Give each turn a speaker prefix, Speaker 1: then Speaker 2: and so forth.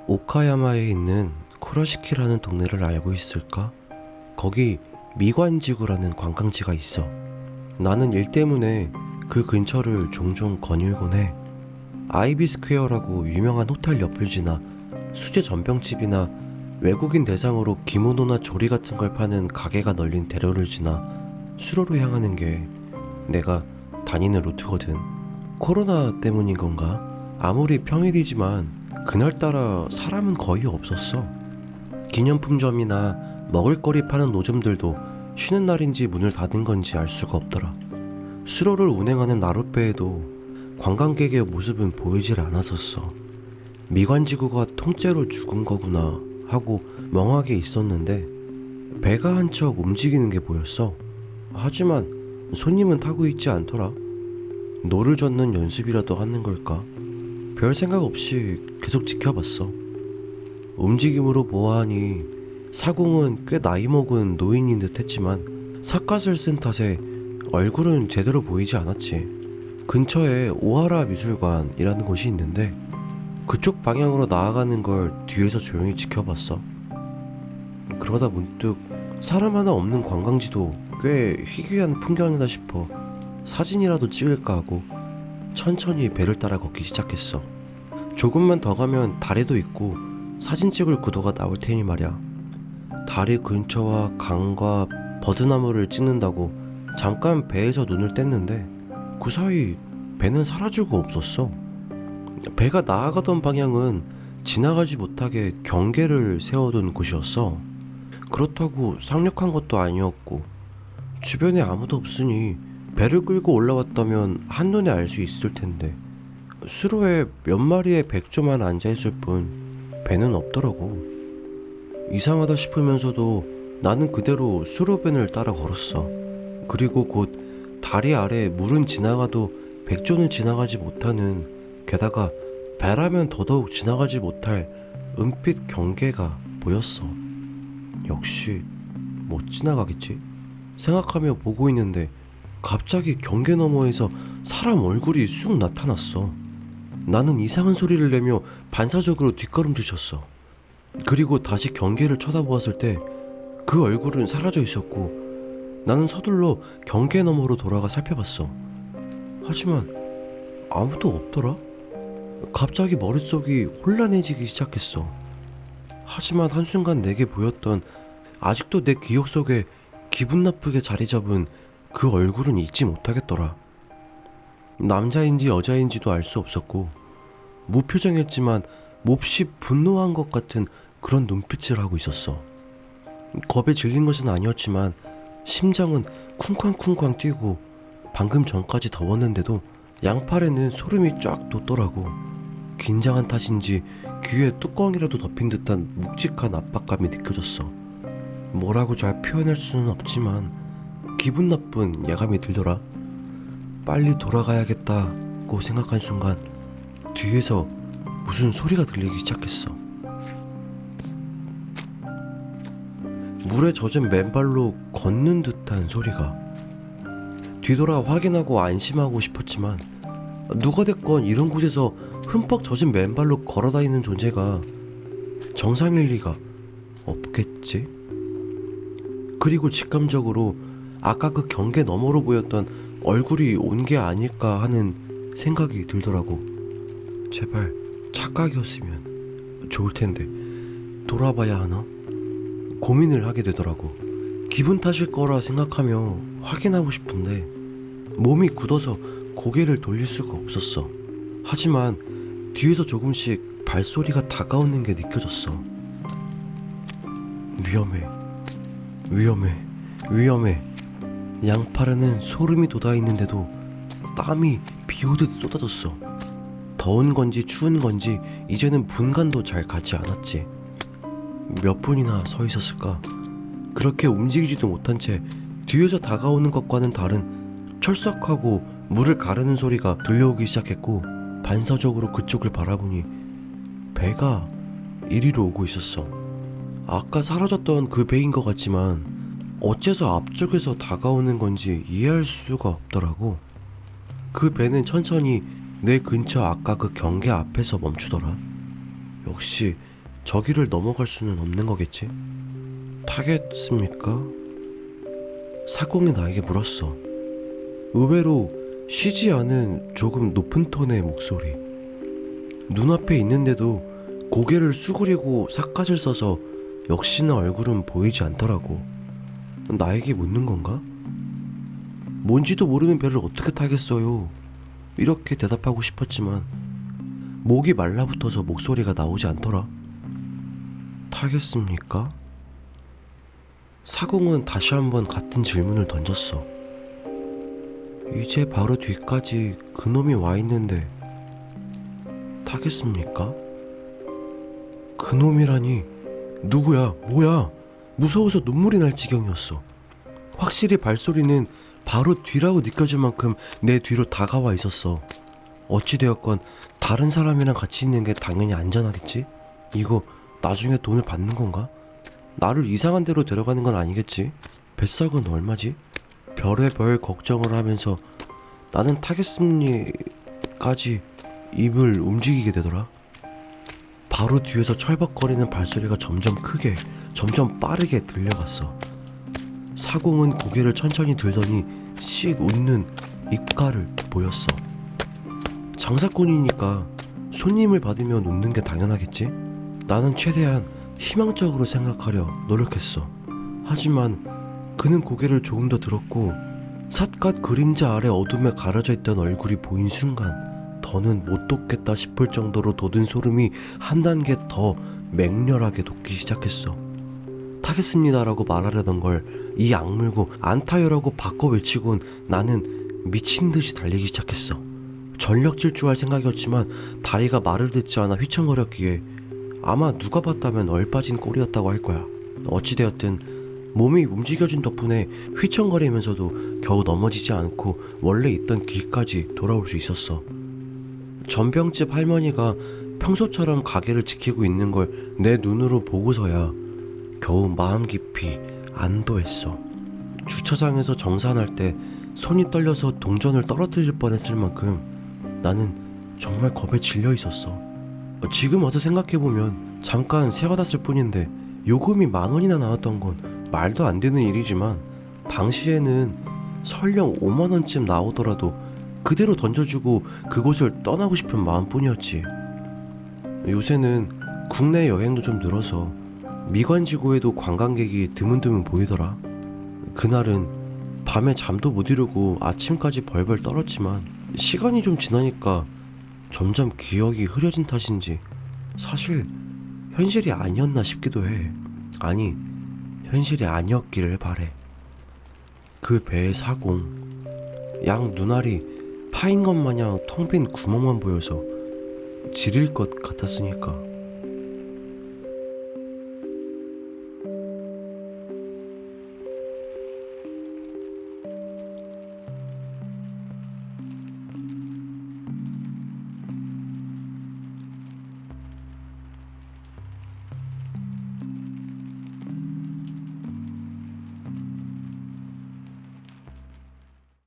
Speaker 1: 오카야마에 있는 쿠라시키라는 동네를 알고 있을까? 거기 미관지구라는 관광지가 있어. 나는 일 때문에 그 근처를 종종 거닐곤 해. 아이비 스퀘어라고 유명한 호텔 옆을 지나 수제 전병집이나 외국인 대상으로 기모노나 조리 같은 걸 파는 가게가 널린 대로를 지나 수로로 향하는 게 내가 다니는 루트거든. 코로나 때문인 건가? 아무리 평일이지만 그날따라 사람은 거의 없었어. 기념품점이나 먹을거리 파는 노점들도 쉬는 날인지 문을 닫은 건지 알 수가 없더라. 수로를 운행하는 나룻배에도 관광객의 모습은 보이질 않았었어. 미관지구가 통째로 죽은 거구나 하고 멍하게 있었는데 배가 한 척 움직이는 게 보였어. 하지만 손님은 타고 있지 않더라. 노를 젓는 연습이라도 하는 걸까? 별 생각 없이 계속 지켜봤어. 움직임으로 보아하니 사공은 꽤 나이 먹은 노인인 듯 했지만 삿갓을 쓴 탓에 얼굴은 제대로 보이지 않았지. 근처에 오하라 미술관이라는 곳이 있는데 그쪽 방향으로 나아가는 걸 뒤에서 조용히 지켜봤어. 그러다 문득 사람 하나 없는 관광지도 꽤 희귀한 풍경이다 싶어 사진이라도 찍을까 하고 천천히 배를 따라 걷기 시작했어. 조금만 더 가면 다리도 있고 사진 찍을 구도가 나올 테니 말이야. 다리 근처와 강과 버드나무를 찍는다고 잠깐 배에서 눈을 뗐는데 그 사이 배는 사라지고 없었어. 배가 나아가던 방향은 지나가지 못하게 경계를 세워둔 곳이었어. 그렇다고 상륙한 것도 아니었고 주변에 아무도 없으니 배를 끌고 올라왔다면 한눈에 알 수 있을 텐데 수로에 몇 마리의 백조만 앉아있을 뿐 배는 없더라고. 이상하다 싶으면서도 나는 그대로 수로변을 따라 걸었어. 그리고 곧 다리 아래 물은 지나가도 백조는 지나가지 못하는, 게다가 배라면 더더욱 지나가지 못할 은빛 경계가 보였어. 역시 못 지나가겠지 생각하며 보고 있는데 갑자기 경계 너머에서 사람 얼굴이 쑥 나타났어. 나는 이상한 소리를 내며 반사적으로 뒷걸음질 쳤어. 그리고 다시 경계를 쳐다보았을 때 그 얼굴은 사라져 있었고 나는 서둘러 경계 너머로 돌아가 살펴봤어. 하지만 아무도 없더라. 갑자기 머릿속이 혼란해지기 시작했어. 하지만 한순간 내게 보였던, 아직도 내 기억 속에 기분 나쁘게 자리 잡은 그 얼굴은 잊지 못하겠더라. 남자인지 여자인지도 알 수 없었고 무표정했지만 몹시 분노한 것 같은 그런 눈빛을 하고 있었어. 겁에 질린 것은 아니었지만 심장은 쿵쾅쿵쾅 뛰고 방금 전까지 더웠는데도 양팔에는 소름이 쫙 돋더라고. 긴장한 탓인지 귀에 뚜껑이라도 덮인 듯한 묵직한 압박감이 느껴졌어. 뭐라고 잘 표현할 수는 없지만 기분 나쁜 예감이 들더라. 빨리 돌아가야겠다고 생각한 순간 뒤에서 무슨 소리가 들리기 시작했어. 물에 젖은 맨발로 걷는 듯한 소리가. 뒤돌아 확인하고 안심하고 싶었지만 누가 됐건 이런 곳에서 흠뻑 젖은 맨발로 걸어다니는 존재가 정상일 리가 없겠지? 그리고 직감적으로 아까 그 경계 너머로 보였던 얼굴이 온 게 아닐까 하는 생각이 들더라고. 제발 착각이었으면 좋을 텐데 돌아봐야 하나? 고민을 하게 되더라고. 기분 탓일 거라 생각하며 확인하고 싶은데 몸이 굳어서 고개를 돌릴 수가 없었어. 하지만 뒤에서 조금씩 발소리가 다가오는 게 느껴졌어. 위험해, 위험해, 위험해. 양팔에는 소름이 돋아있는데도 땀이 비오듯 쏟아졌어. 더운 건지 추운 건지 이제는 분간도 잘 가지 않았지. 몇 분이나 서 있었을까? 그렇게 움직이지도 못한 채 뒤에서 다가오는 것과는 다른 철썩하고 물을 가르는 소리가 들려오기 시작했고 반사적으로 그쪽을 바라보니 배가 이리로 오고 있었어. 아까 사라졌던 그 배인 것 같지만 어째서 앞쪽에서 다가오는 건지 이해할 수가 없더라고. 그 배는 천천히 내 근처 아까 그 경계 앞에서 멈추더라. 역시 저기를 넘어갈 수는 없는 거겠지? 타겠습니까? 사공이 나에게 물었어. 의외로 쉬지 않은 조금 높은 톤의 목소리. 눈앞에 있는데도 고개를 수그리고 삿갓을 써서 역시나 얼굴은 보이지 않더라고. 나에게 묻는 건가? 뭔지도 모르는 배를 어떻게 타겠어요? 이렇게 대답하고 싶었지만 목이 말라붙어서 목소리가 나오지 않더라. 타겠습니까? 사공은 다시 한번 같은 질문을 던졌어. 이제 바로 뒤까지 그놈이 와 있는데 타겠습니까? 그놈이라니 누구야? 뭐야? 무서워서 눈물이 날 지경이었어. 확실히 발소리는 바로 뒤라고 느껴질 만큼 내 뒤로 다가와 있었어. 어찌되었건 다른 사람이랑 같이 있는 게 당연히 안전하겠지? 이거 나중에 돈을 받는 건가? 나를 이상한 데로 데려가는 건 아니겠지? 뱃삭은 얼마지? 별의별 걱정을 하면서 나는 타겠습니까지 입을 움직이게 되더라. 바로 뒤에서 철벅거리는 발소리가 점점 크게, 점점 빠르게 들려갔어. 사공은 고개를 천천히 들더니 씩 웃는 입가를 보였어. 장사꾼이니까 손님을 받으면 웃는 게 당연하겠지? 나는 최대한 희망적으로 생각하려 노력했어. 하지만 그는 고개를 조금 더 들었고 삿갓 그림자 아래 어둠에 가려져 있던 얼굴이 보인 순간 더는 못 돕겠다 싶을 정도로 돋은 소름이 한 단계 더 맹렬하게 돋기 시작했어. 타겠습니다라고 말하려던 걸 이 악물고 안 타요라고 바꿔 외치곤 나는 미친 듯이 달리기 시작했어. 전력 질주할 생각이었지만 다리가 말을 듣지 않아 휘청거렸기에 아마 누가 봤다면 얼빠진 꼴이었다고 할 거야. 어찌되었든 몸이 움직여준 덕분에 휘청거리면서도 겨우 넘어지지 않고 원래 있던 길까지 돌아올 수 있었어. 전병집 할머니가 평소처럼 가게를 지키고 있는 걸 내 눈으로 보고서야 겨우 마음 깊이 안도했어. 주차장에서 정산할 때 손이 떨려서 동전을 떨어뜨릴 뻔했을 만큼 나는 정말 겁에 질려 있었어. 지금 와서 생각해보면 잠깐 세워놨을 뿐인데 요금이 10,000원이나 나왔던 건 말도 안 되는 일이지만 당시에는 설령 50,000원쯤 나오더라도 그대로 던져주고 그곳을 떠나고 싶은 마음뿐이었지. 요새는 국내 여행도 좀 늘어서 미관지구에도 관광객이 드문드문 보이더라. 그날은 밤에 잠도 못 이루고 아침까지 벌벌 떨었지만 시간이 좀 지나니까 점점 기억이 흐려진 탓인지 사실 현실이 아니었나 싶기도 해. 아니, 현실이 아니었기를 바래. 그 배의 사공, 양 눈알이 파인 것 마냥 텅 빈 구멍만 보여서 지릴 것 같았으니까.